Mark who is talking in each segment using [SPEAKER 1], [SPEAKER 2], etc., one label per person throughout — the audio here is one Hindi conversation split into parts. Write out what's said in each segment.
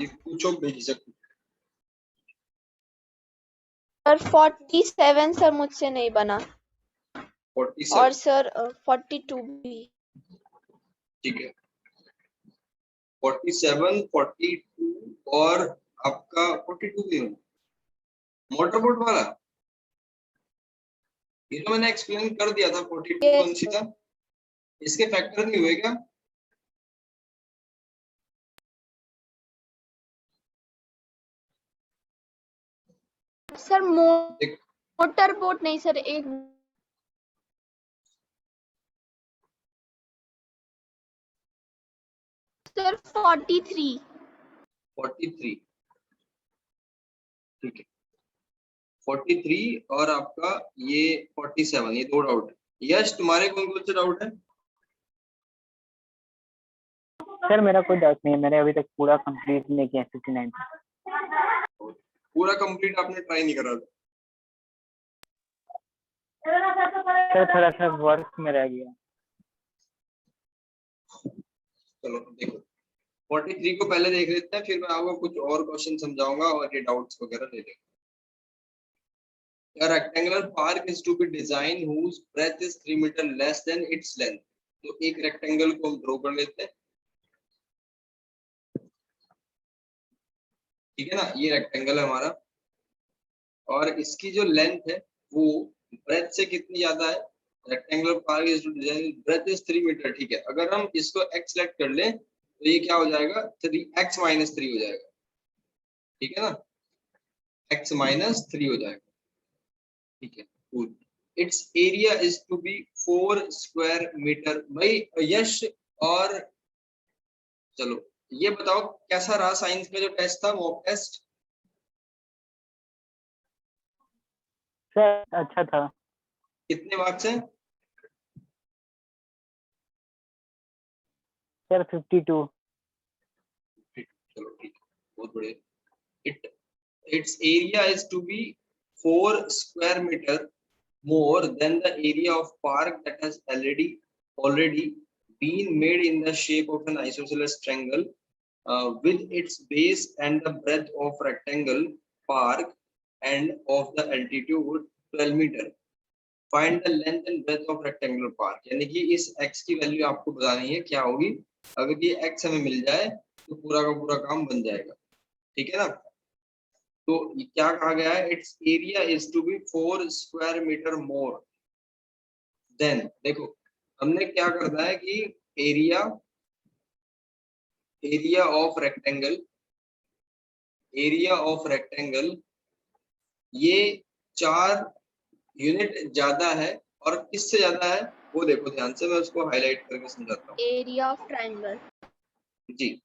[SPEAKER 1] जी पूछो बेझिझक।
[SPEAKER 2] सर 47 सर मुझसे नहीं बना
[SPEAKER 1] 47
[SPEAKER 2] और सर 42 भी।
[SPEAKER 1] ठीक है 47 42 और आपका 42 भी मोटर बोट वाला ये तो मैंने एक्सप्लेन कर दिया था 42 कौन सी था इसके फैक्टर नहीं हुए क्या
[SPEAKER 2] सर मोटर बोट नहीं सर एक सर 43
[SPEAKER 1] 43 ठीक है 43 और आपका ये 47 ये दो डाउट है यश तुम्हारे कौन कौन से डाउट है
[SPEAKER 3] सर मेरा कोई डाउट नहीं है मैंने अभी तक पूरा कंप्लीट नहीं किया 59
[SPEAKER 1] पूरा कंप्लीट आपने ट्राई नहीं करा
[SPEAKER 3] सर थोड़ा सा वर्क में रह गया
[SPEAKER 1] चलो देखो 43 को पहले देख लेते हैं फिर मैं आपको कुछ और क्वेश्चन समझाऊंगा और ये डाउट्स वगैरह ले लेंगे A rectangular park is to be designed whose breadth is 3 meter less than its length. तो एक रेक्टेंगल को हम ड्रॉ कर लेते हैं ठीक है ना ये रेक्टेंगल है हमारा और इसकी जो लेंथ है वो ब्रेथ से कितनी ज्यादा है rectangular park is to design breadth is 3 metre ठीक है अगर हम इसको x सेलेक्ट कर लें तो ये क्या हो जाएगा 3x - 3 हो जाएगा ठीक है ना x - 3 हो जाएगा ठीक है good its area is to be 4 square metre भाई यश और चलो ये बताओ कैसा रहा साइंस का जो टेस्ट था मॉक टेस्ट
[SPEAKER 3] सर अच्छा था
[SPEAKER 1] कितने मार्क्स हैं
[SPEAKER 3] सर 52
[SPEAKER 1] चलो ठीक है बहुत बढ़िया its area is to be 4 square meter more than the area of park that has already been made in the shape of an isosceles triangle with its base and the breadth of rectangle park and of the altitude 12 meter find the length and breadth of rectangular park यानी कि इस x की वैल्यू आपको बतानी है क्या होगी अगर ये x हमें मिल जाए तो पूरा का पूरा काम बन जाएगा ठीक है ना तो क्या कहा गया है its area is to be 4 square metre more than देखो हमने क्या करना है कि एरिया ऑफ रेक्टेंगल ये 4 यूनिट ज्यादा है और किससे ज्यादा है वो देखो ध्यान से मैं उसको हाईलाइट करके समझाता हूँ
[SPEAKER 2] एरिया ऑफ ट्रायंगल
[SPEAKER 1] जी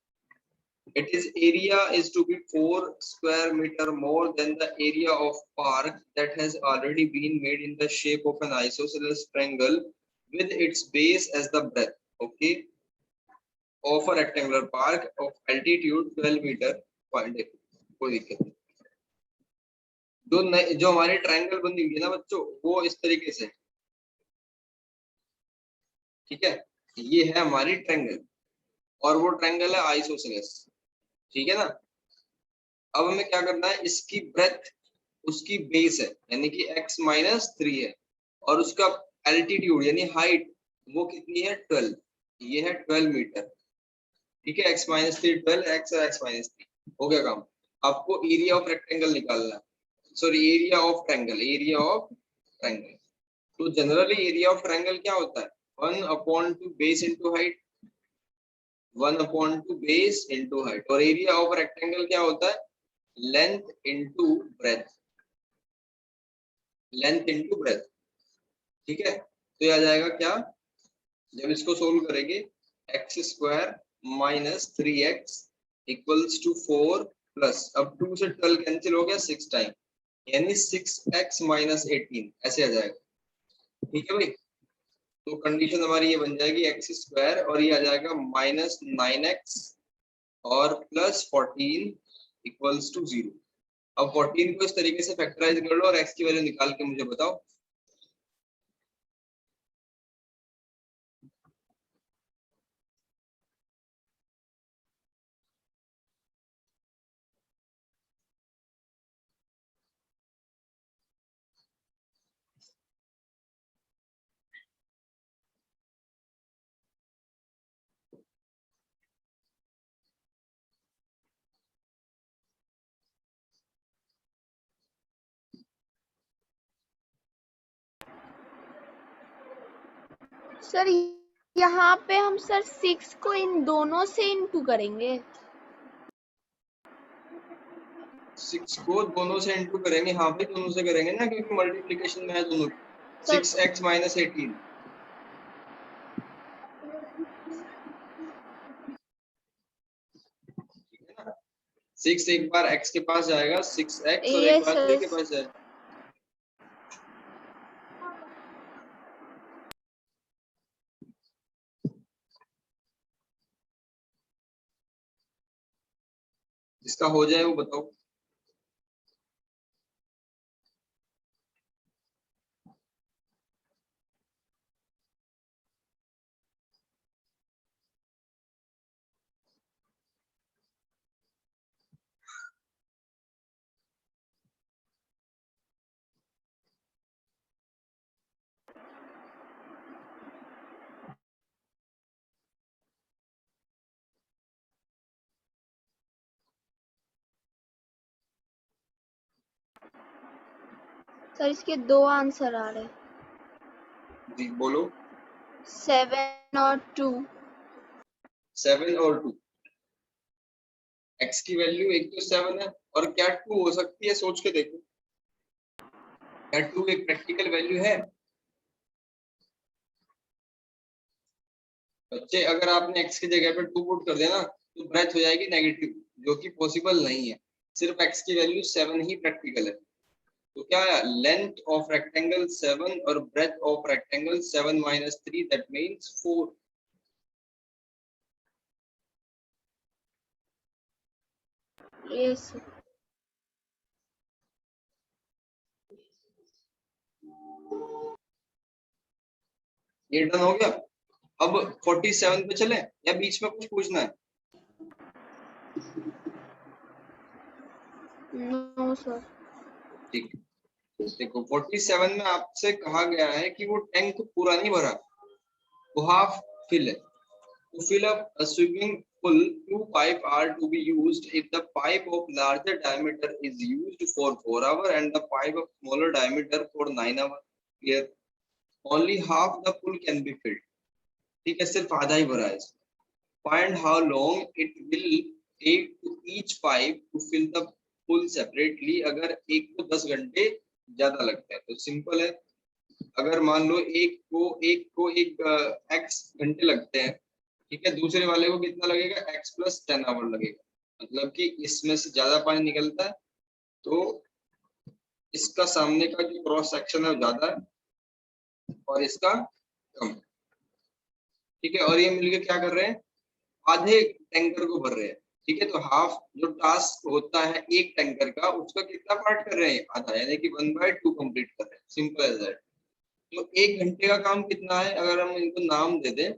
[SPEAKER 1] its area is to be 4 square meter more than the area of park that has already been made in the shape of an isosceles triangle with its base as the breadth okay of a rectangular park of altitude 12 meter find it कोई दिक्कत नहीं जो हमारी ट्रायंगल बनी हुई है ना बच्चों वो इस तरीके से ठीक है ये है हमारी ट्रायंगल और वो ट्रायंगल है आइसोसेलेस ठीक है ना अब हमें क्या करना है इसकी ब्रेथ उसकी बेस है यानी कि x - 3 है और उसका एल्टीट्यूड यानी हाइट वो कितनी है 12 ये है 12 मीटर ठीक है x - 3 12 x और x - 3 हो गया काम आपको एरिया ऑफ रेक्टेंगल निकालना है सॉरी एरिया ऑफ ट्रायंगल तो जनरली एरिया ऑफ ट्रायंगल क्या होता है 1/2 base into height 1/2 base into height और एरिया ऑफ रेक्टेंगल क्या होता है लेंथ इनटू ब्रेथ ठीक है तो ये आ जाएगा क्या जब इसको सोल्व करेंगे x square - 3x equals to 4 plus अब 2 से 12 कैंसिल हो गया 6 टाइम यानी 6x - 18 ऐसे आ जाएगा ठीक है भाई तो कंडीशन हमारी ये बन जाएगी x स्क्वायर और ये आ जाएगा -9x और प्लस 14 इक्वल्स टू 0 अब 14 को इस तरीके से फैक्टराइज कर लो और x की वैल्यू निकाल के मुझे बताओ
[SPEAKER 2] सर यहाँ पे हम सर 6 को इन दोनों से इंटू करेंगे।
[SPEAKER 1] 6 को दोनों से इंटू करेंगे, हाँ भाई दोनों से करेंगे ना, क्योंकि मल्टीप्लिकेशन में है दोनों।
[SPEAKER 2] सर
[SPEAKER 1] 6x माइनस 18, ठीक है ना। 6 एक बार x के पास जाएगा 6x, और एक
[SPEAKER 2] ये
[SPEAKER 1] बार 3 के
[SPEAKER 2] सर
[SPEAKER 1] पास जाएगा। जिसका हो जाए वो बताओ।
[SPEAKER 2] सर इसके दो आंसर आ रहे,
[SPEAKER 1] जी बोलो।
[SPEAKER 2] 7 और 2।
[SPEAKER 1] 7 और 2, x की वैल्यू एक तो 7 है, और क्या 2 हो सकती है, सोच के देखो। क्या 2 एक प्रैक्टिकल वैल्यू है? बच्चे अगर आपने x की जगह पे 2 पुट कर दिया ना, तो ब्रेथ हो जाएगी नेगेटिव, जो कि पॉसिबल नहीं है। सिर्फ x की वैल्यू 7 ही प्रैक्टिकल है। तो क्या है, लेंथ ऑफ रेक्टेंगल 7 और breadth of rectangle 7 minus 3, that means 4।
[SPEAKER 2] Yes
[SPEAKER 1] ये डन हो गया। अब 47 पे चले, या बीच में कुछ पूछना है?
[SPEAKER 2] No sir.
[SPEAKER 1] ठीक, देखो 47 में आपसे कहा गया है कि वो टैंक पूरा नहीं भरा, वो हाफ फिल है। To fill up a swimming pool, 2 pipes are to be used. If the pipe of larger diameter is used for 4 hours and the pipe of smaller diameter for 9 hours, clear? Only half the pool can be filled. ठीक है, सिर्फ आधा ही भरा है। Find how long it will take to each pipe to fill the pool separately. अगर एक को 10 घंटे ज्यादा लगता है तो सिंपल है। अगर मान लो एक को x घंटे लगते हैं, ठीक है, दूसरे वाले को कितना लगेगा, x प्लस 10 आवर लगेगा। मतलब कि इसमें से ज्यादा पानी निकलता है, तो इसका सामने का जो क्रॉस सेक्शन है वो ज्यादा है और इसका कम, ठीक है। और ये मिलके क्या कर रहे हैं, आधे टैंकर को भर रहे हैं, ठीक है। तो हाफ जो टास्क होता है एक टैंकर का, उसका कितना पार्ट कर रहे हैं, आधा, यानी कि 1/2 कंप्लीट कर रहे हैं, सिंपल एज दैट। तो एक घंटे का काम कितना है, अगर हम इनको नाम दे दें,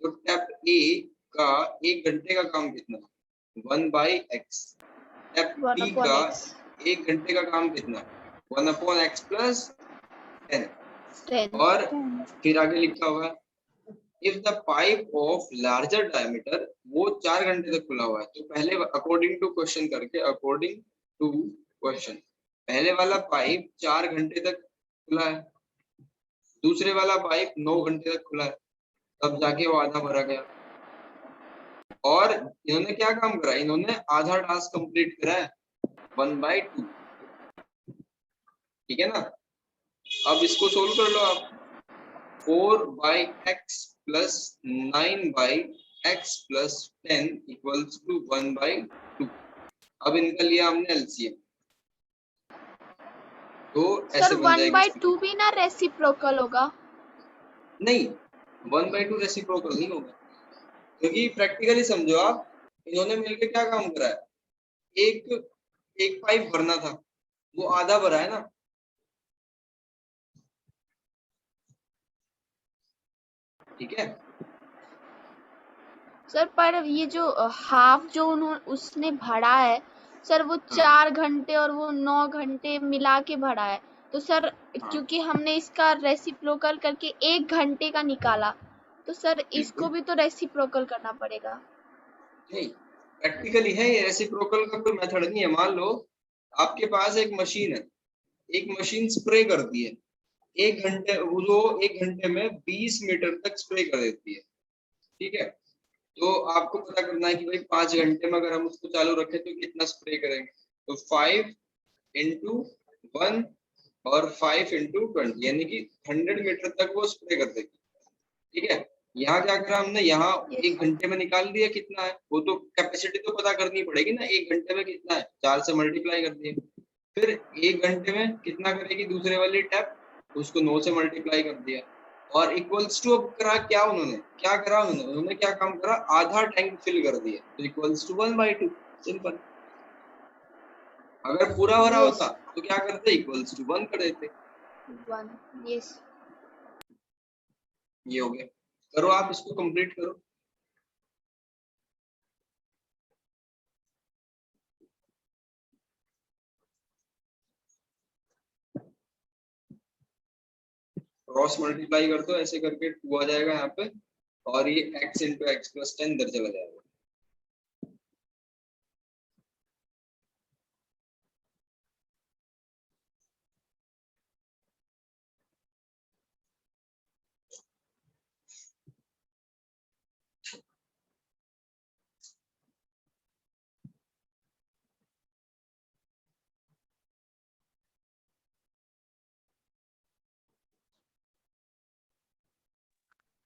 [SPEAKER 1] तो टैप ए का एक घंटे का काम कितना, 1/x। टैप
[SPEAKER 2] 1
[SPEAKER 1] बी
[SPEAKER 2] upon
[SPEAKER 1] का
[SPEAKER 2] x
[SPEAKER 1] एक घंटे का काम कितना, 1/x प्लस 10।
[SPEAKER 2] 10।
[SPEAKER 1] और फिर आगे लिखा हुआ है, if the pipe of larger diameter, वो 4 घंटे तक खुला हुआ है। तो पहले अकॉर्डिंग टू क्वेश्चन करके, अकॉर्डिंग टू क्वेश्चन, पहले वाला पाइप 4 घंटे तक खुला है, दूसरे वाला पाइप 9 घंटे तक खुला है, तब जाके वो आधा भरा गया। और इन्होंने क्या काम करा, इन्होंने आधा टास्क कंप्लीट करा है, 1/2, ठीक है ना। अब इसको सोल्व कर लो आप, 4/x plus 9/x plus 10 equals to 1/2। अब इनका लिया हमने एलसीएम, तो
[SPEAKER 2] सर
[SPEAKER 1] ऐसे बन जाएगी।
[SPEAKER 2] 1/2 भी ना रेसिप्रोकल होगा?
[SPEAKER 1] नहीं, 1/2 रेसिप्रोकल नहीं होगा, क्योंकि प्रैक्टिकली समझो आप, इन्होंने मिलकर क्या काम करा है, एक पाइप भरना था, वो आधा भरा है ना। ठीक है
[SPEAKER 2] सर पर ये जो हाफ जो उसने भरा है सर, वो 4 घंटे और वो 9 घंटे मिला के भरा है। तो सर क्योंकि हमने इसका रेसिप्रोकल करके 1 घंटे का निकाला, तो सर इसको भी तो रेसिप्रोकल करना पड़ेगा।
[SPEAKER 1] नहीं, प्रैक्टिकली है ये, रेसिप्रोकल का कोई मेथड नहीं है। मान लो आपके पास एक मशीन है, एक मशीन स्प्रे करती है, एक घंटे वो 1 घंटे में 20 मीटर तक स्प्रे कर देती है। ठीक है, तो आपको पता करना है कि भाई 5 घंटे में अगर हम उसको चालू रखें तो कितना स्प्रे करेंगे। तो 5 इंटू 1 और 5 इंटू 20 यानी कि 100 मीटर तक वो स्प्रे कर देगी। ठीक है, यहाँ क्या करा हमने, यहाँ
[SPEAKER 2] Yes.
[SPEAKER 1] 1 घंटे में निकाल दिया कितना है, वो तो कैपेसिटी तो पता करनी पड़ेगी ना, 1 घंटे में कितना है, 4 से मल्टीप्लाई कर दिए। फिर 1 घंटे में कितना करेगी दूसरे वाली टैप, उसको 9 से मल्टीप्लाई कर दिया और इक्वल्स टू, अब करा क्या उन्होंने, उन्होंने क्या काम करा, आधा टैंक फिल कर दिया, तो इक्वल्स टू 1/2, सिंपल। अगर पूरा भरा
[SPEAKER 2] Yes.
[SPEAKER 1] होता तो क्या करते, इक्वल्स टू 1 कर देते।
[SPEAKER 2] 1. Yes.
[SPEAKER 1] ये हो गया, करो आप इसको कंप्लीट करो। क्रॉस मल्टीप्लाई कर दो, ऐसे करके 2 आ जाएगा यहाँ पे, और ये x इंटू एक्स प्लस 10 इधर चला जाएगा।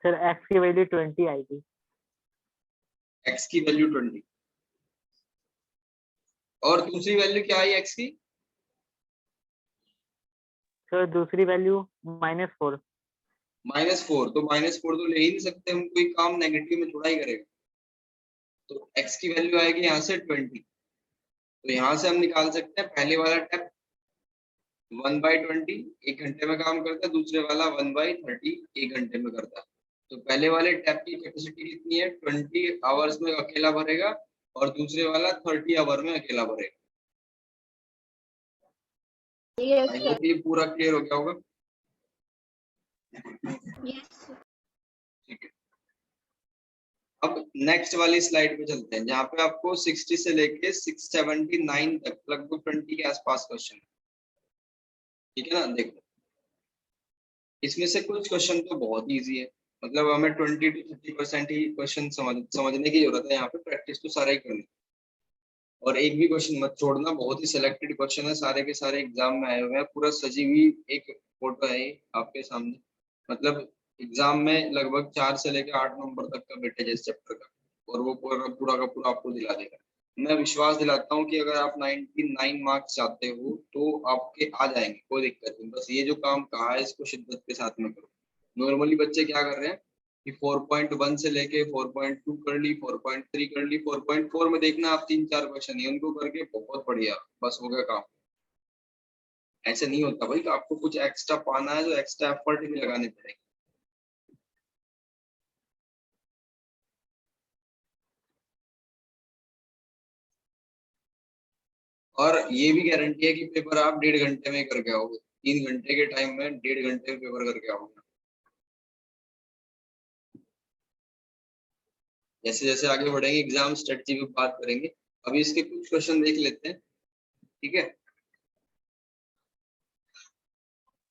[SPEAKER 3] सर x की वैल्यू 20 आई थी।
[SPEAKER 1] x की वैल्यू 20 और दूसरी वैल्यू क्या आई x की,
[SPEAKER 3] सर दूसरी वैल्यू -4।
[SPEAKER 1] -4, तो -4 तो ले ही नहीं सकते हम, कोई काम नेगेटिव में थोड़ा ही करेगा। तो x की वैल्यू आएगी यहाँ से 20, तो यहाँ से हम निकाल सकते हैं पहले वाला टैप 1/20 1 घंटे में काम करता है, दूसरे वाला 1/30 1 घंटे में करता है। तो पहले वाले टैप की कैपेसिटी कितनी है, 20 आवर्स में अकेला भरेगा, और दूसरे वाला 30 आवर में अकेला भरेगा।
[SPEAKER 2] Yes,
[SPEAKER 1] आई
[SPEAKER 2] sir.
[SPEAKER 1] होप ये पूरा क्लियर हो गया होगा।
[SPEAKER 2] Yes, sir.
[SPEAKER 1] ठीक है, अब नेक्स्ट वाली स्लाइड पे चलते हैं, जहाँ पे आपको 60 से लेके 679 तक लगभग 20 के आसपास क्वेश्चन। ठीक है ना, देखो इसमें से कुछ क्वेश्चन तो बहुत इजी है, मतलब हमें 20 to 30% ही क्वेश्चन समझने की जरूरत है, यहाँ पे प्रैक्टिस तो सारा ही करनी। और एक भी क्वेश्चन मत छोड़ना, बहुत ही सिलेक्टेड क्वेश्चन है, सारे के सारे एग्जाम में आए हुए हैं, पूरा सजी हुई एक फोटो है ये आपके सामने। मतलब एग्जाम में लगभग 4 से लेकर 8 नंबर तक का वेटेज है इस चैप्टर का, और वो पूरा पूरा का पूरा आपको दिला देगा। मैं विश्वास दिलाता हूँ कि अगर आप 99 मार्क्स चाहते हो तो आपके आ जाएंगे, कोई दिक्कत नहीं, बस ये जो काम कहा है इसको शिद्दत के साथ में करो। नॉर्मली बच्चे क्या कर रहे हैं कि 4.1 से लेके 4.2 कर ली, 4.3 कर ली, 4.4 में देखना आप 3-4 क्वेश्चन ही उनको करके बहुत बढ़िया, बस हो गया काम। ऐसे नहीं होता भाई, आपको कुछ एक्स्ट्रा पाना है तो एक्स्ट्रा एफर्ट भी लगाने पड़ेंगे। और ये भी गारंटी है कि पेपर आप 1.5 घंटे में करके आओगे, 3 घंटे के टाइम में 1.5 घंटे में पेपर करके आओगे। जैसे जैसे आगे बढ़ेंगे एग्जाम स्ट्रेटजी पे बात करेंगे, अभी इसके कुछ क्वेश्चन देख लेते हैं। ठीक है,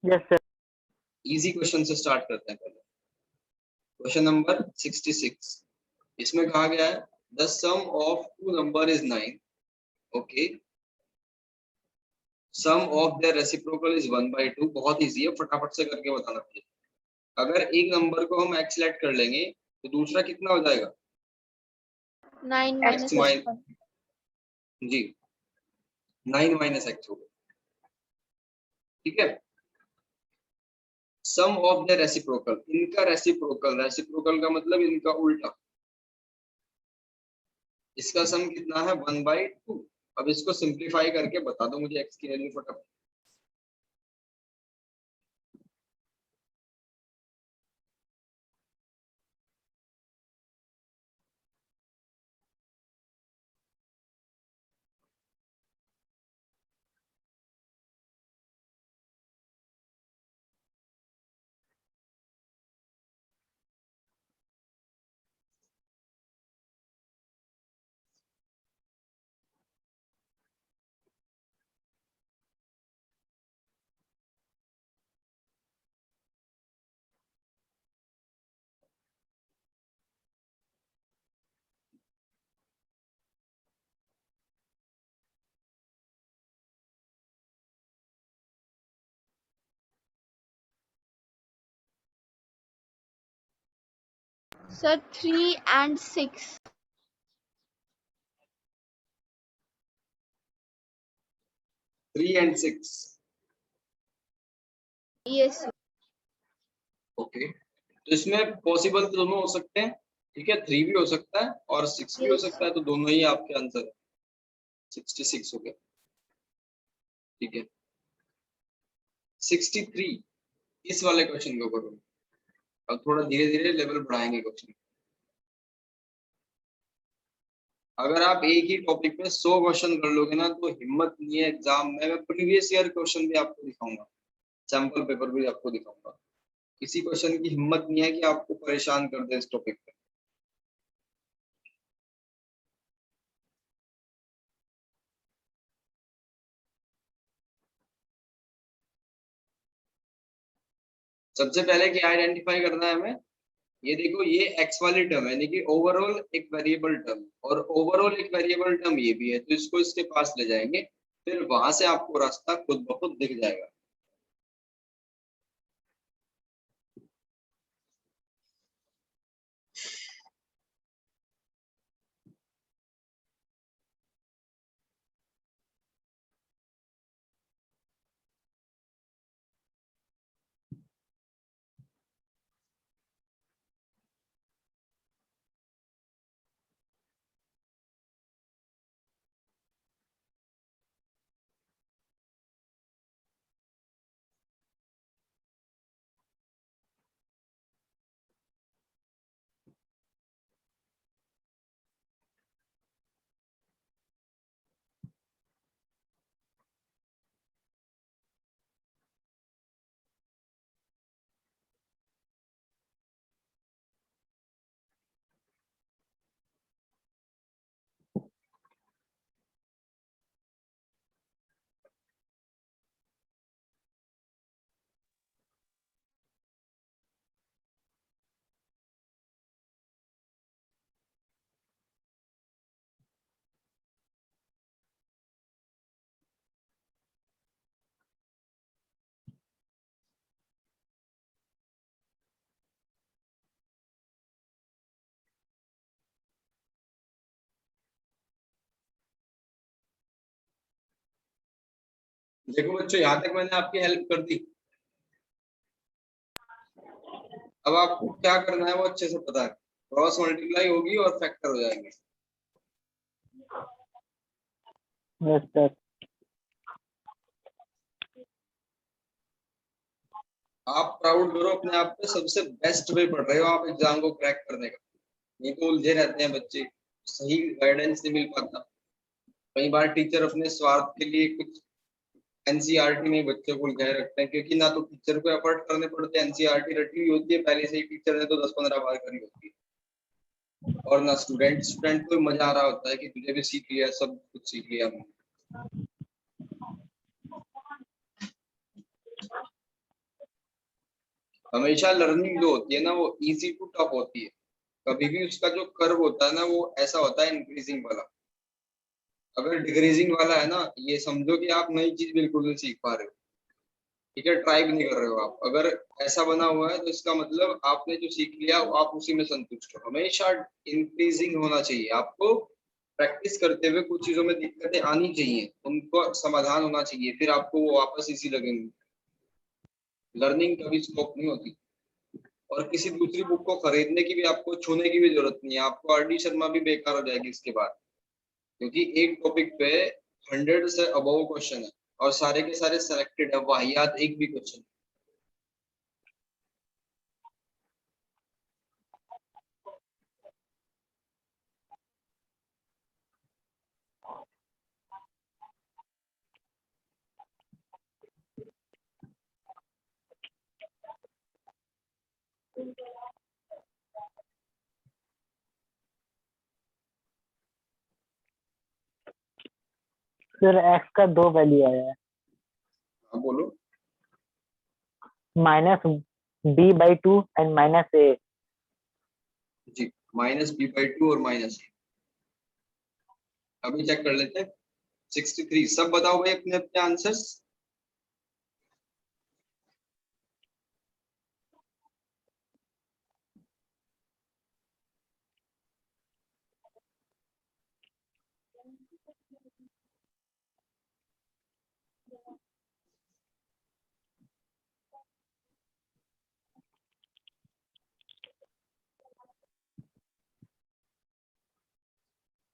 [SPEAKER 3] यस सर।
[SPEAKER 1] इजी क्वेश्चन से स्टार्ट करते हैं पहले। क्वेश्चन नंबर 66, इसमें कहा गया है the sum of two number is 9। Okay, sum of their reciprocal is 1/2। बहुत इजी है, फटाफट से करके बताना मुझे। अगर एक नंबर को हम x लेट कर लेंगे तो दूसरा कितना हो जाएगा,
[SPEAKER 2] 9
[SPEAKER 1] x
[SPEAKER 2] minus
[SPEAKER 1] माइन
[SPEAKER 2] 1.
[SPEAKER 1] जी 9 माइनस एक्स होगा। ठीक है, सम ऑफ द रेसिप्रोकल, इनका रेसिप्रोकल, रेसिप्रोकल का मतलब इनका उल्टा, इसका सम कितना है 1/2। अब इसको सिंप्लीफाई करके बता दो मुझे x की वैल्यू फटाफट।
[SPEAKER 2] Sir 3 and 6.
[SPEAKER 1] 3 and 6.
[SPEAKER 2] Yes.
[SPEAKER 1] Okay, तो इसमें पॉसिबल तो दोनों हो सकते हैं, ठीक है, 3 भी हो सकता है और 6 भी हो
[SPEAKER 2] Yes.
[SPEAKER 1] सकता है, तो दोनों ही आपके आंसर 66 हो गया, ठीक है। 63, इस वाले क्वेश्चन को करो, अब थोड़ा धीरे धीरे लेवल बढ़ाएंगे क्वेश्चन। अगर आप एक ही टॉपिक पे 100 क्वेश्चन कर लोगे ना तो हिम्मत नहीं है एग्जाम में, मैं प्रीवियस ईयर क्वेश्चन भी आपको दिखाऊंगा, सैंपल पेपर भी आपको दिखाऊंगा, किसी क्वेश्चन की हिम्मत नहीं है कि आपको परेशान कर दे इस टॉपिक पे। सबसे पहले क्या आइडेंटिफाई करना है हमें, ये देखो ये एक्स वाली टर्म है, यानी कि ओवरऑल एक वेरिएबल टर्म, और ओवरऑल एक वेरिएबल टर्म ये भी है, तो इसको इसके पास ले जाएंगे, फिर वहां से आपको रास्ता खुद ब खुद दिख जाएगा। देखो बच्चों, यहाँ तक मैंने आपकी हेल्प कर दी, अब आपको क्या करना है वो अच्छे से पता है, क्रॉस मल्टीप्लाई होगी और फैक्टर हो जाएंगे।
[SPEAKER 3] Yes sir.
[SPEAKER 1] आप प्राउड करो अपने आप पे, सबसे बेस्ट वे पढ़ रहे हो आप एग्जाम को क्रैक करने का, नहीं तो उलझे रहते हैं बच्चे, सही गाइडेंस नहीं मिल पाता। कई बार टीचर अपने स्वार्थ के लिए कुछ एनसीईआरटी में बच्चों को उलझाए रखते हैं, क्योंकि ना तो टीचर को एफर्ट करने पड़ते हैं, एनसीईआरटी रटी हुई होती है पहले से ही, टीचर ने तो 10-15 बार करी होती है, और ना स्टूडेंट को मजा आ रहा होता है कि तुझे भी सीख लिया, सब कुछ सीख लिया हमने। हमेशा लर्निंग जो होती है ना वो इजी टू टफ होती है, कभी भी उसका जो कर्व होता है ना वो ऐसा होता है इंक्रीजिंग वाला। अगर डिक्रीजिंग वाला है ना, ये समझो कि आप नई चीज बिल्कुल नहीं सीख पा रहे हो, ठीक है, ट्राई भी नहीं कर रहे हो आप। अगर ऐसा बना हुआ है तो इसका मतलब आपने जो सीख लिया वो आप उसी में संतुष्ट हो। हमेशा इंक्रीजिंग होना चाहिए आपको, प्रैक्टिस करते हुए कुछ चीजों में दिक्कतें आनी चाहिए, उनको समाधान होना चाहिए, फिर आपको वो वापस इजी लगेंगे। लर्निंग कभी स्टॉप नहीं होती, और किसी दूसरी बुक को खरीदने की भी, आपको छूने की भी जरूरत नहीं है, आपको आर डी शर्मा भी बेकार हो जाएगी इसके बाद, क्योंकि एक टॉपिक पे 100 से अबव क्वेश्चन है और सारे के सारे सेलेक्टेड है, वाहियात एक भी क्वेश्चन।
[SPEAKER 3] सर एक्स का 2 वैल्यू आया है,
[SPEAKER 1] हाँ बोलो।
[SPEAKER 3] -b/2 and -a।
[SPEAKER 1] Ji, -b/2 और -a, अभी चेक कर लेते हैं। 63, सब बताओ भाई अपने अपने आंसर्स।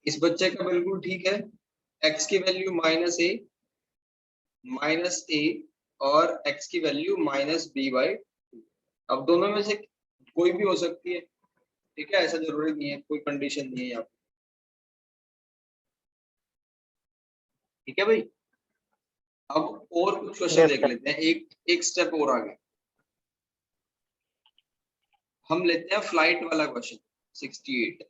[SPEAKER 1] इस बच्चे का बिल्कुल ठीक है, x की वैल्यू माइनस ए और x की वैल्यू -b/2। अब दोनों में से कोई भी हो सकती है, ठीक है, ऐसा जरूरी नहीं है, कोई कंडीशन नहीं है यहाँ पे, ठीक है भाई। अब और कुछ क्वेश्चन
[SPEAKER 3] Yes,
[SPEAKER 1] देख
[SPEAKER 3] sir.
[SPEAKER 1] लेते हैं, एक स्टेप और आगे हम लेते हैं फ्लाइट वाला क्वेश्चन 68।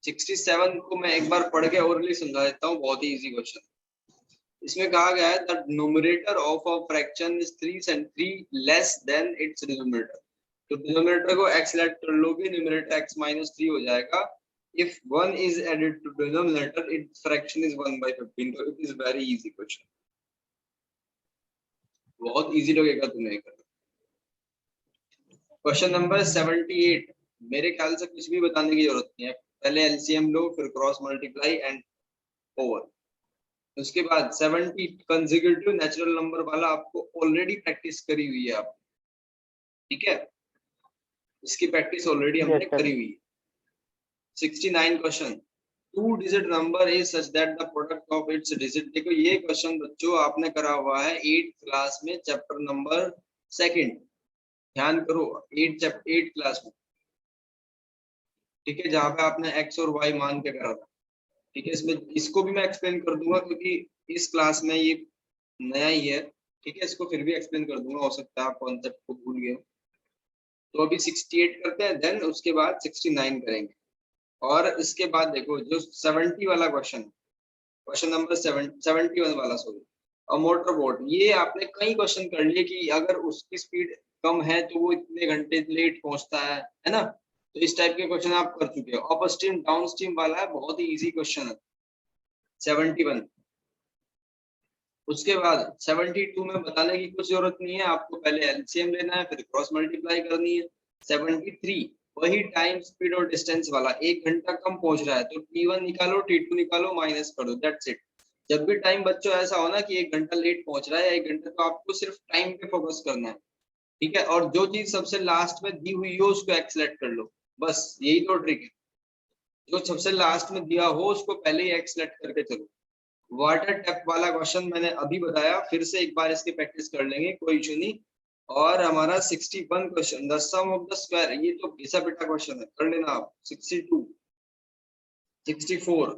[SPEAKER 1] 67 को मैं एक बार पढ़ के ओरली समझा देता हूँ, बहुत ही इजी क्वेश्चन। इसमें कहा गया है the numerator of a fraction is 3 less than its denominator. तो डिनोमिनेटर को x लेट कर लोगे, न्यूमरेटर x -3 हो जाएगा। If 1 is added to denominator its fraction is 1/15। तो it is very easy question, बहुत इजी लगेगा तुम्हें करना। क्वेश्चन नंबर 78, मेरे ख्याल से कुछ भी बताने की जरूरत नहीं है, पहले एलसीएम लो, फिर क्रॉस मल्टीप्लाई एंड ओवर। उसके बाद 70 कंसेक्यूटिव नेचुरल नंबर वाला आपको ऑलरेडी प्रैक्टिस करी हुई है आप, ठीक है, इसकी प्रैक्टिस ऑलरेडी हमने
[SPEAKER 3] Yes, sir.
[SPEAKER 1] करी हुई है। 69 question, 2 digit number is such that the product of its digit. देखो ये क्वेश्चन बच्चों आपने करा हुआ है 8th क्लास में, चैप्टर नंबर 2, ध्यान करो, 8 क्लास में, ठीक है, जहाँ पे आपने x और y मान के करा था, ठीक है। इसमें इसको भी मैं एक्सप्लेन कर दूंगा क्योंकि इस क्लास में ये नया ही है, ठीक है, इसको फिर भी एक्सप्लेन कर दूंगा, हो सकता है आप कॉन्सेप्ट को भूल गए हो। तो अभी 68 करते हैं, देन उसके बाद 69 करेंगे। और इसके बाद देखो जो 70 वाला क्वेश्चन, क्वेश्चन नंबर 71 वाला, सॉरी, और मोटर बोट, ये आपने कई क्वेश्चन कर लिए कि अगर उसकी स्पीड कम है तो वो इतने घंटे लेट पहुंचता है ना। तो इस टाइप के क्वेश्चन आप कर चुके हो। अप स्ट्रीम डाउन स्ट्रीम वाला है, बहुत ही इजी क्वेश्चन है 71। उसके बाद 72 में बताने की कुछ जरूरत नहीं है, आपको पहले एलसीएम लेना है, फिर क्रॉस मल्टीप्लाई करनी है। 73 वही टाइम स्पीड और डिस्टेंस वाला, 1 घंटा कम पहुंच रहा है तो T1 निकालो, T2 निकालो, माइनस कर दो, दैट्स इट। जब भी टाइम बच्चों ऐसा हो ना कि 1 घंटा लेट पहुंच रहा है या 1 घंटा, तो आपको सिर्फ टाइम पे फोकस करना है, ठीक है। और जो चीज सबसे लास्ट में दी हुई हो उसको एक्सलेक्ट कर लो, बस यही तो ट्रिक है। जो सबसे लास्ट में दिया हो उसको पहले ही एक्सलेक्ट करके चलो। वाटर टैप वाला क्वेश्चन मैंने अभी बताया, फिर से एक बार इसकी प्रैक्टिस कर लेंगे, कोई इशू नहीं। और हमारा 61 question, the sum of the square, ये तो घिसा पिटा क्वेश्चन है, कर लेना आप। 62, 64,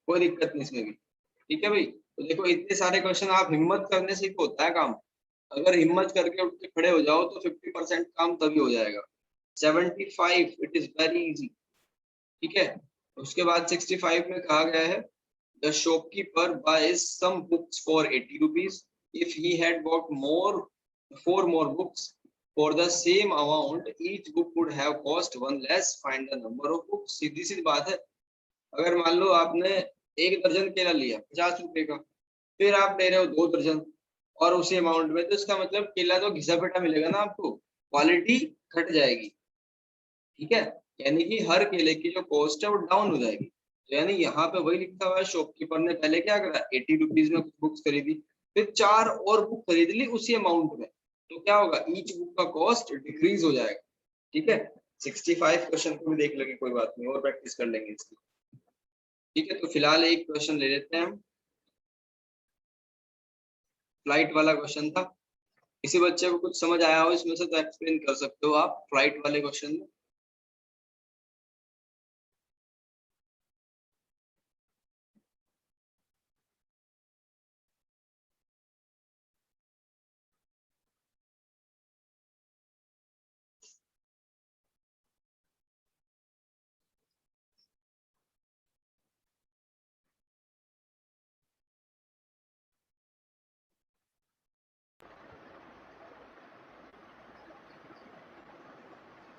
[SPEAKER 1] कोई दिक्कत नहीं इसमें भी, ठीक है भाई। तो देखो इतने सारे क्वेश्चन, आप हिम्मत करने से ही तो होता है काम। अगर हिम्मत करके उठ के खड़े हो जाओ तो 50% काम तभी हो जाएगा। 75, इट इज वेरी इजी, ठीक है। उसके बाद 65 में कहा गया है the shopkeeper buys some books for 80 rupees. If he had bought 4 more books for the same amount, each book would have cost 1 less. Find the number of books. सीधी सी बात है, अगर मान लो आपने 1 दर्जन केला लिया 50 रुपए का, फिर आप ले रहे हो 2 दर्जन और उसी अमाउंट में, तो इसका मतलब केला तो घिसा पिटा मिलेगा ना आपको, क्वालिटी घट जाएगी, ठीक है। यानी कि हर केले की जो कॉस्ट है वो डाउन हो जाएगी। तो यानी यहाँ पे वही लिखा हुआ है, शॉपकीपर ने पहले क्या करा, 80 रुपीज में कुछ बुक्स खरीदी, फिर 4 और बुक खरीद ली उसी अमाउंट में, तो क्या होगा, ईच बुक का कॉस्ट डिक्रीज हो जाएगा, ठीक है। 65 क्वेश्चन को भी देख लेंगे, कोई बात नहीं, और प्रैक्टिस कर लेंगे इसकी, ठीक है। तो फिलहाल एक क्वेश्चन ले लेते हैं हम, फ्लाइट वाला क्वेश्चन था। किसी बच्चे को कुछ समझ आया हो इसमें से तो एक्सप्लेन कर सकते हो आप फ्लाइट वाले क्वेश्चन में।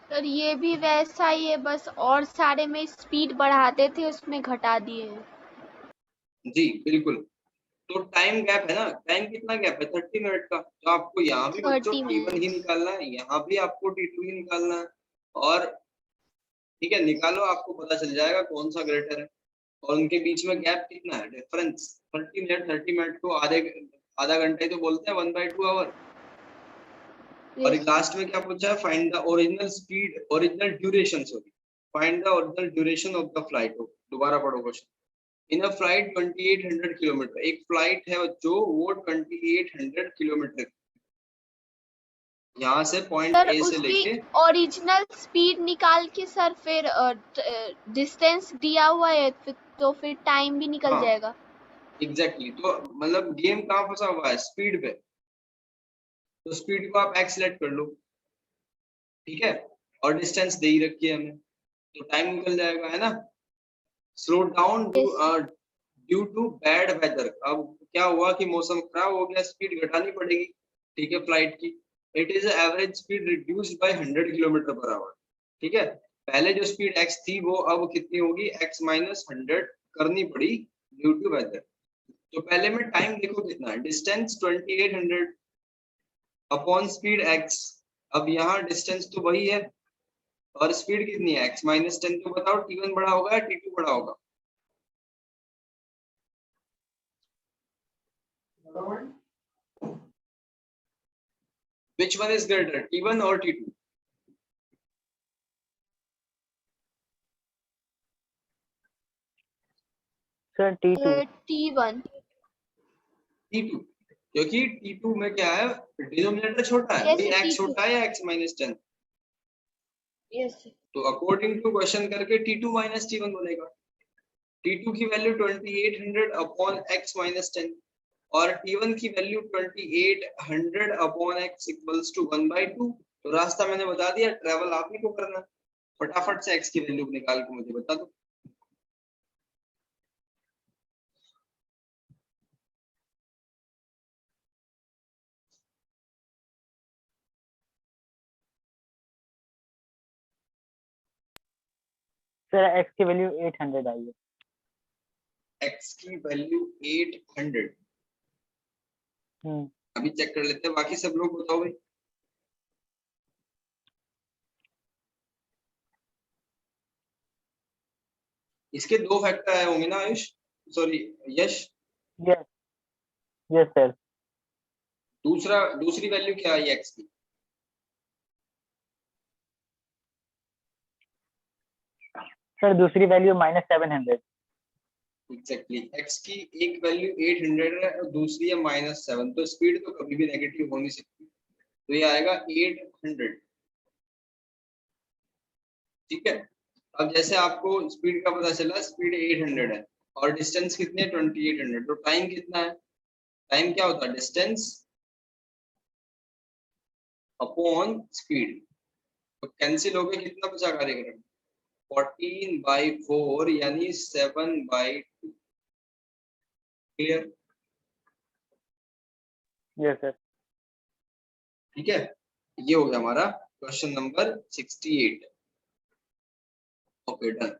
[SPEAKER 2] सर ये भी वैसा ही है, बस और सारे में स्पीड बढ़ाते थे, उसमें घटा दिए हैं।
[SPEAKER 1] जी बिल्कुल। तो टाइम गैप है ना, टाइम कितना गैप है, 30 मिनट का। तो आपको यहाँ भी बच्चों
[SPEAKER 2] 30
[SPEAKER 1] T1 ही
[SPEAKER 2] मिनट।
[SPEAKER 1] निकालना है, यहाँ भी आपको T2 ही निकालना है, और ठीक है, निकालो, आपको पता चल जाएगा कौन सा ग्रेटर है। और उनके बीच में गैप कितना है, डिफरेंस 30 मिनट को आधा घंटा ही तो बोलते हैं, 1/2 आवर। और लास्ट में क्या पूछा है, find the original speed, original duration, sorry, find the original duration of the flight. दोबारा पढ़ो question. In a flight 2800 kilometre, एक फ्लाइट है बच्चों वो 2800 किलोमीटर, यहाँ से पॉइंट
[SPEAKER 2] सर
[SPEAKER 1] ए से
[SPEAKER 2] उसकी
[SPEAKER 1] लेके,
[SPEAKER 2] ओरिजिनल स्पीड निकाल के सर फिर डिस्टेंस दिया हुआ है तो फिर टाइम भी निकल
[SPEAKER 1] हाँ
[SPEAKER 2] जाएगा।
[SPEAKER 1] एग्जैक्टली तो मतलब गेम कहाँ फंसा हुआ है, स्पीड पे, तो स्पीड को आप एक्स सेलेक्ट कर लो, ठीक है, और डिस्टेंस दे ही रखी है हमें, तो टाइम निकल जाएगा, है ना। Slow down due to bad weather, अब क्या हुआ कि मौसम खराब हो गया, स्पीड घटानी पड़ेगी, ठीक है, फ्लाइट की। It is average speed reduced by 100 kilometre per hour, ठीक है, पहले जो स्पीड एक्स थी वो अब कितनी होगी, एक्स माइनस 100 करनी पड़ी ड्यू टू वेदर। तो पहले में टाइम देखो कितना है, डिस्टेंस 2800 अपॉन स्पीड एक्स, अब यहाँ डिस्टेंस तो वही है और स्पीड कितनी है एक्स माइनस 10, तो बताओ T1 बड़ा होगा या T2 बड़ा होगा। Which one is greater, T1 or T2?
[SPEAKER 3] Sir T2।
[SPEAKER 2] T1।
[SPEAKER 1] T2, क्योंकि T2 में क्या है, डिनोमिनेटर छोटा है,
[SPEAKER 2] यस
[SPEAKER 1] वही x
[SPEAKER 2] T2।
[SPEAKER 1] छोटा है या x माइनस 10,
[SPEAKER 2] यस
[SPEAKER 1] तो अकॉर्डिंग टू क्वेश्चन करके T2 माइनस T1 बनेगा। T2 की वैल्यू 2800 अपॉन x माइनस 10 और T1 की value 2800 upon x equals to 1/2। तो रास्ता मैंने बता दिया, ट्रेवल आप ही को करना, फटाफट से x की वैल्यू निकाल के मुझे बता दो।
[SPEAKER 3] सर x की वैल्यू 800 आई है।
[SPEAKER 1] x की वैल्यू 800, अभी चेक कर लेते हैं, बाकी सब लोग बताओ भाई। इसके दो फैक्टर आए होंगे ना आयुष, सॉरी यश,
[SPEAKER 3] यस यस सर।
[SPEAKER 1] दूसरी वैल्यू क्या आई एक्स की,
[SPEAKER 3] सर दूसरी वैल्यू -700।
[SPEAKER 1] एग्जैक्टली एक्स की एक वैल्यू 800 है और दूसरी है -7, तो स्पीड तो कभी भी नेगेटिव हो नहीं सकती, तो ये आएगा 800, ठीक है। अब जैसे आपको स्पीड का पता चला, स्पीड 800 है और डिस्टेंस कितनी है 2800, तो टाइम कितना है, टाइम क्या होता है, डिस्टेंस अपॉन स्पीड, तो कैंसिल हो गया, कितना बचा कार्यक्रम, 14/4 यानी 7/2, क्लियर,
[SPEAKER 3] यस सर।
[SPEAKER 1] ठीक है। ये हो गया हमारा क्वेश्चन नंबर 68। Okay done.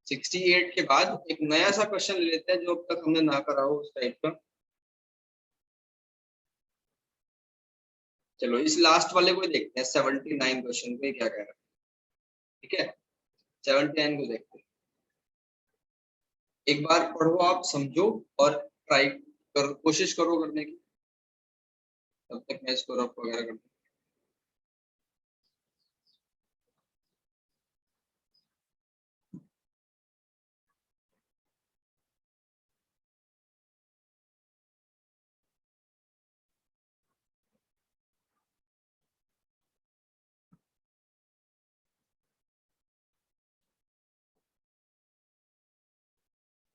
[SPEAKER 1] 68 के बाद एक नया सा क्वेश्चन लेते हैं जो अब तक हमने ना करा हो उस टाइप का। चलो इस लास्ट वाले को ही देखते हैं, 79 क्वेश्चन पे क्या कह रहा है, ठीक है, 79 को देखते हैं। एक बार पढ़ो आप, समझो और ट्राई कर, कोशिश करो करने की, तब तक मैं इसको रफ वगैरह करता हूँ।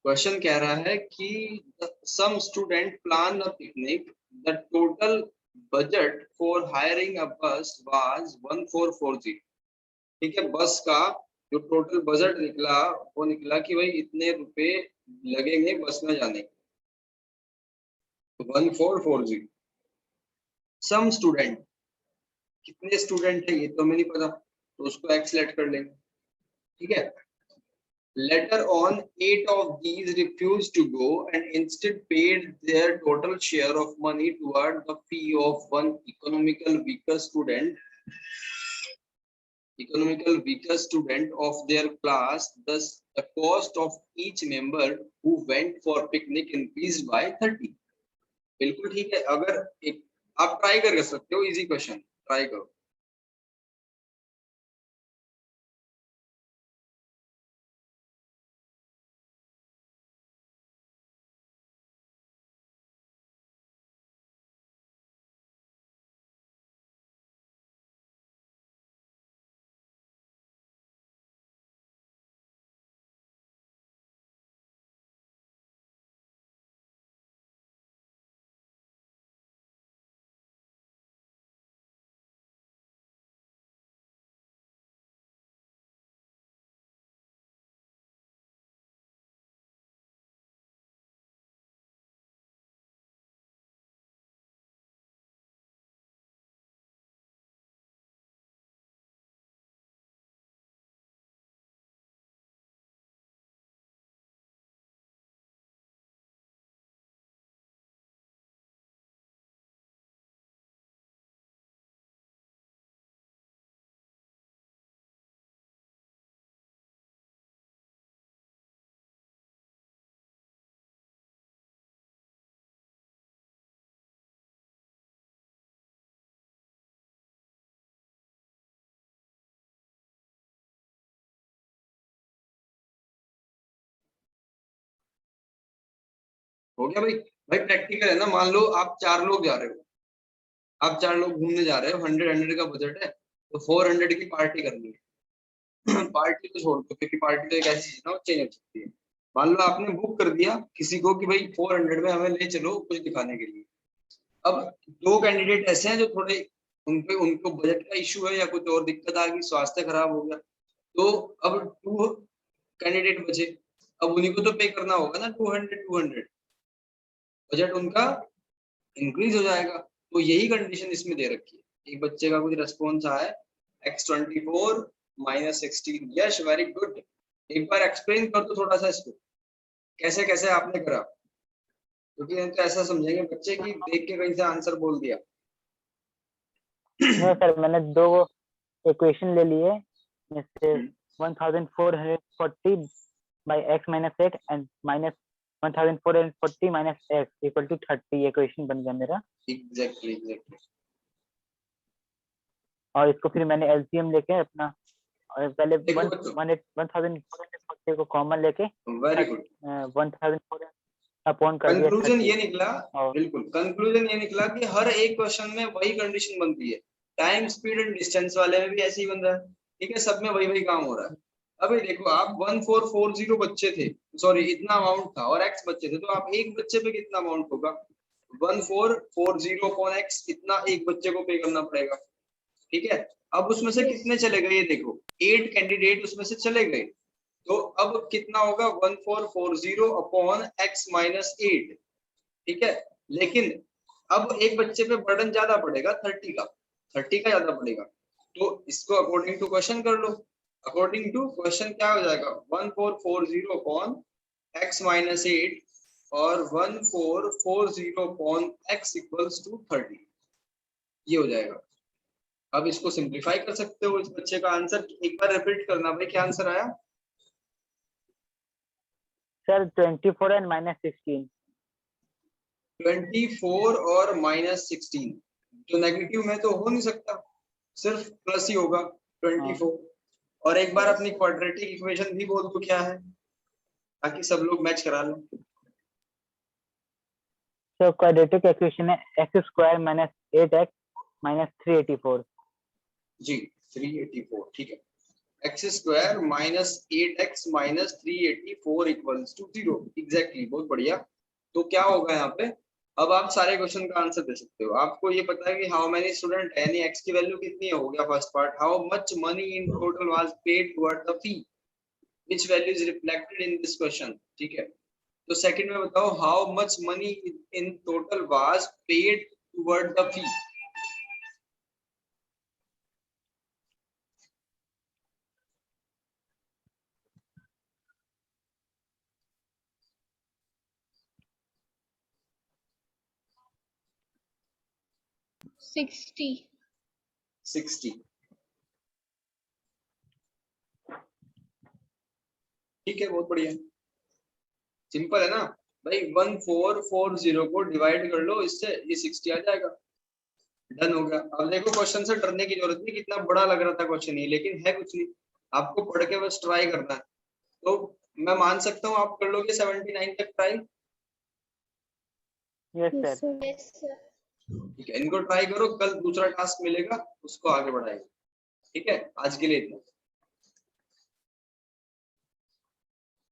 [SPEAKER 1] क्वेश्चन कह रहा है कि some student plan a picnic, the total budget for hiring a bus was 1440, ठीक है, बस का जो टोटल बजट निकला वो निकला कि भाई इतने रुपए लगेंगे बस में जाने के, 1440। सम स्टूडेंट, कितने स्टूडेंट है ये तो हमें नहीं पता, तो उसको एक्स सेलेक्ट कर लेंगे, ठीक है। Later on, 8 of these refused to go and instead paid their total share of money toward the fee of one economical weaker student of their class. Thus, the cost of each member who went for picnic increased by 30. बिल्कुल ठीक है, अगर एक आप ट्राई कर सकते हो, इजी क्वेश्चन, ट्राई करो। हो गया भाई। भाई प्रैक्टिकल है ना, मान लो आप 4 लोग जा रहे हो, आप 4 लोग घूमने जा रहे हो, 100 का बजट है, तो 400 की पार्टी करनी है। पार्टी तो छोड़ दो, क्योंकि पार्टी तो एक ऐसी चीज ना, वो चेंज हो सकती है। मान लो आपने बुक कर दिया किसी को कि भाई 400 में हमें ले चलो कुछ दिखाने के लिए। अब 2 कैंडिडेट ऐसे हैं जो थोड़े, उनको उनको बजट का इशू है या कुछ और दिक्कत आ गई, स्वास्थ्य खराब हो गया, तो अब 2 कैंडिडेट बचे, अब उन्हीं को तो पे करना होगा ना 200, बजट उनका इंक्रीज हो जाएगा। तो यही कंडीशन इसमें दे रखी है। एक बच्चे का कुछ रेस्पॉन्स आया है, x24 -16, यस वेरी गुड। एक बार एक्सप्लेन कर दो थोड़ा सा इसको, कैसे कैसे आपने करा, क्योंकि हम तो ऐसा समझेंगे बच्चे की देख के कहीं से आंसर बोल दिया।
[SPEAKER 3] नहीं सर, मैंने 2 इक्वेशन ले लिए, जैसे 1440 by x minus 8 and minus 1440 minus x equal to 30, ये इक्वेशन बन गया मेरा।
[SPEAKER 1] एग्जैक्टली।
[SPEAKER 3] और इसको फिर मैंने एलसीएम लेके अपना, और पहले
[SPEAKER 1] देखो बच्चों,
[SPEAKER 3] 1440 को कॉमन लेके
[SPEAKER 1] वेरी गुड।
[SPEAKER 3] 1400 अपॉन कर दिया
[SPEAKER 1] कंक्लूजन
[SPEAKER 3] 30।
[SPEAKER 1] ये निकला,
[SPEAKER 3] और
[SPEAKER 1] बिल्कुल कंक्लूजन ये निकला कि हर एक क्वेश्चन में वही कंडीशन बनती है। टाइम स्पीड एंड डिस्टेंस वाले में भी ऐसे ही बन रहा है, ठीक है, सब में वही वही काम हो रहा है। अभी देखो आप 1440 बच्चे थे, सॉरी इतना अमाउंट था, और x बच्चे थे, तो आप एक बच्चे पे कितना अमाउंट होगा, 1440 अपॉन x, इतना एक बच्चे को पे करना पड़ेगा, ठीक है। अब उसमें से कितने चले गए, ये देखो 8 कैंडिडेट उसमें से चले गए, तो अब कितना होगा 1440 अपॉन x माइनस 8, ठीक है। लेकिन अब एक बच्चे पे बर्डन ज्यादा पड़ेगा, 30 का ज्यादा पड़ेगा, तो इसको अकॉर्डिंग टू क्वेश्चन कर लो। अकॉर्डिंग टू क्वेश्चन क्या हो जाएगा, 1440 अपॉन x माइनस 8 और 1440 अपॉन x इक्वल्स टू 30, ये हो जाएगा। अब इसको सिंप्लीफाई कर सकते हो, इस बच्चे का आंसर एक बार रिपीट करना भाई, क्या आंसर आया
[SPEAKER 3] सर 24 and minus 16।
[SPEAKER 1] 24 और -16, तो नेगेटिव में तो हो नहीं सकता, सिर्फ प्लस ही होगा 24। और एक बार अपनी क्वाड्रेटिक इक्वेशन भी बोल दो क्या है, ताकि सब लोग मैच करा लें।
[SPEAKER 3] तो क्वाड्रेटिक इक्वेशन है x² minus 8x minus 384।
[SPEAKER 1] जी 384, ठीक है, x² minus 8x minus 384 equals to 0, exactly, बहुत बढ़िया। तो क्या होगा यहाँ पे, अब आप सारे क्वेश्चन का आंसर दे सकते हो। आपको ये पता है कि हाउ मेनी स्टूडेंट है, यानी x की वैल्यू कितनी है, हो गया first part. How much money in total was paid toward the fee, which value is reflected in this question, ठीक है। तो सेकंड में बताओ, how much money in total was paid toward the fee.
[SPEAKER 2] $60।
[SPEAKER 1] 60, ठीक है, बहुत बढ़िया, सिंपल है ना भाई। 1440 को डिवाइड कर लो इससे, ये 60 आ जाएगा, डन हो गया। अब देखो क्वेश्चन से डरने की जरूरत नहीं, कितना बड़ा लग रहा था क्वेश्चन ये, लेकिन है कुछ नहीं, आपको पढ़ के बस ट्राई करना है। तो मैं मान सकता हूँ आप कर लोगे 79 तक try,
[SPEAKER 3] yes sir.
[SPEAKER 2] Yes, sir.
[SPEAKER 1] ठीक है, इनको ट्राई करो, कल दूसरा टास्क मिलेगा उसको आगे बढ़ाएंगे, ठीक है। आज के लिए इतना।